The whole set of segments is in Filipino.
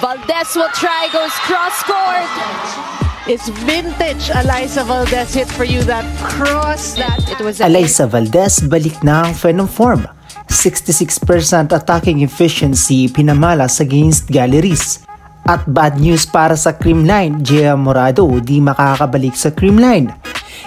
Valdez will try, goes cross-court. It's vintage Alyssa Valdez hit for you, that cross. It was Alyssa Valdez balik na ang phenom form. 66% attacking efficiency pinamalas against galleries. At bad news para sa Creamline, Gia Morado di makakabalik sa Creamline.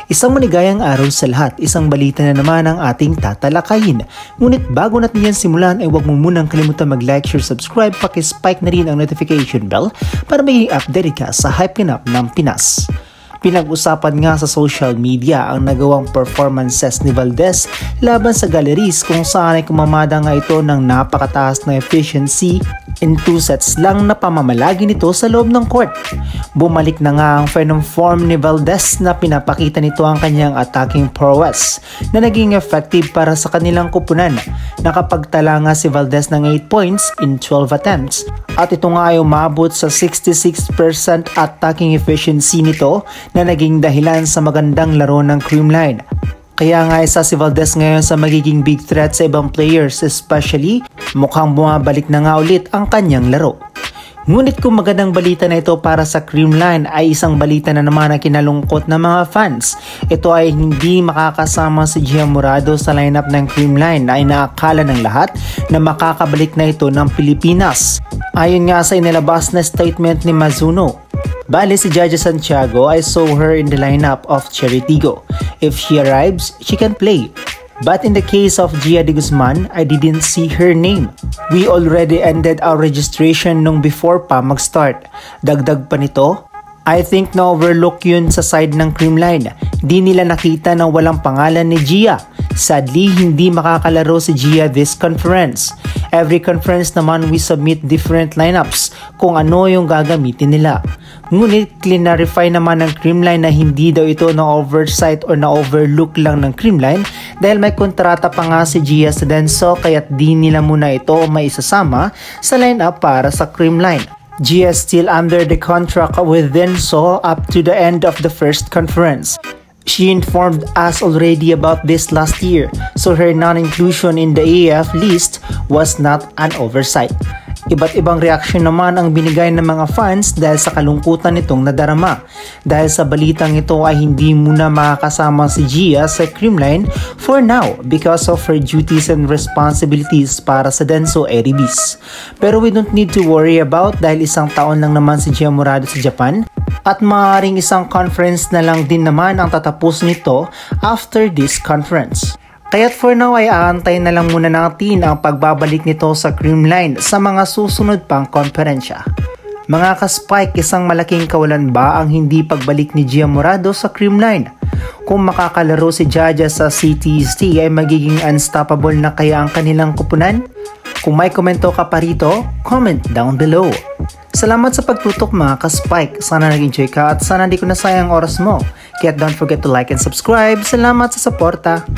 Isang maligayang araw sa lahat, isang balita na naman ang ating tatalakayin. Ngunit bago natin yan simulan ay huwag mo munang kalimutan mag-like, share, subscribe, paki-spike na rin ang notification bell para maging updated ka sa hype ganap ng Pinas. Pinag-usapan nga sa social media ang nagawang performances ni Valdez laban sa galleries kung saan ay kumamada nga ito ng napakataas na efficiency in 2 sets lang na pamamalagi nito sa loob ng court. Bumalik na nga ang phenom form ni Valdez na pinapakita nito ang kanyang attacking prowess na naging effective para sa kanilang kupunan. Nakapagtala nga si Valdez ng 8 points in 12 attempts at ito nga ay umabot sa 66% attacking efficiency nito na naging dahilan sa magandang laro ng Creamline. Kaya nga isa si Valdez ngayon sa magiging big threat sa ibang players, especially mukhang bumabalik na nga ulit ang kanyang laro. Ngunit kung magandang balita na ito para sa Creamline ay isang balita na naman na kinalungkot ng mga fans. Ito ay hindi makakasama si Gia Morado sa lineup ng Creamline na inaakala ng lahat na makakabalik na ito ng Pilipinas. Ayon nga sa inilabas na statement ni Mazuno, bale si Jaja Santiago, I saw her in the lineup of Cheritigo. If she arrives, she can play. But in the case of Gia de Guzman, I didn't see her name. We already ended our registration nung before pa mag-start. Dagdag pa nito, I think na-overlook yun sa side ng Creamline. Di nila nakita na walang pangalan ni Gia. Sadly, hindi makakalaro si Gia this conference. Every conference naman we submit different lineups kung ano yung gagamitin nila. Ngunit clarify naman ng Creamline na hindi daw ito na-oversight or na-overlook lang ng Creamline dahil may kontrata pa nga si Gia sa Denso kaya't di nila muna ito maisasama sa lineup para sa Creamline. Gia still under the contract with Denso up to the end of the first conference. She informed us already about this last year, so her non-inclusion in the AAF list was not an oversight. Iba't ibang reaksyon naman ang binigay ng mga fans dahil sa kalungkutan nitong nadarama. Dahil sa balitang ito ay hindi muna makakasama si Gia sa Creamline for now because of her duties and responsibilities para sa Denso Eribis. Pero we don't need to worry about dahil isang taon lang naman si Gia Morado sa Japan at maaaring isang conference na lang din naman ang tatapos nito after this conference. Kaya't for now ay aantayin na lang muna natin ang pagbabalik nito sa Creamline sa mga susunod pang konferensya. Mga ka-Spike, isang malaking kawalan ba ang hindi pagbalik ni Gia Morado sa Creamline? Kung makakalaro si Jaja sa CTST ay magiging unstoppable na kaya ang kanilang kupunan? Kung may komento ka pa rito, comment down below. Salamat sa pagtutok mga ka-Spike. Sana nag-enjoy ka at sana di ko nasayang oras mo. Kaya don't forget to like and subscribe. Salamat sa suporta.